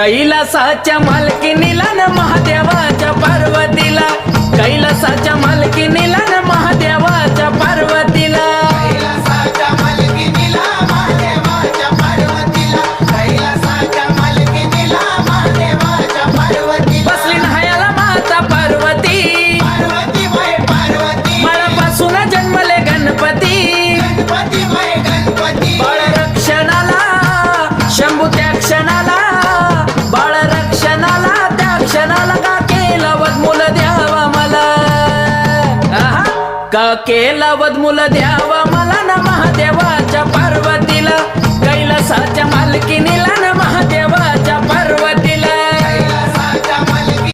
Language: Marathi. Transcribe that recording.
कैलासाच्या मालकीनीला न महादेवाच्या पार्वतीला, कैलासाच्या मालकीनीला न महादेवाच्या पार्वतीला, कैलासाच्या मालकीनीला महादेवाच्या पार्वतीला, कैलासाच्या मालकीनीला महादेवाच्या पार्वतीला बसली न्हायाला माता पार्वती, पार्वती वय पार्वती बाळापासून जन्मले गणपती, गणपती वय गणपती बाळ रक्षणाला शंभू त्या क्षणाला, बाळ रक्षणाला त्या क्षणाला का केला वदमूल द्यावा मला, आहा, का केला वदमूल द्यावा मला न महादेवाच्या पार्वतीला, कैलासाच्या मालकीनीला न महादेव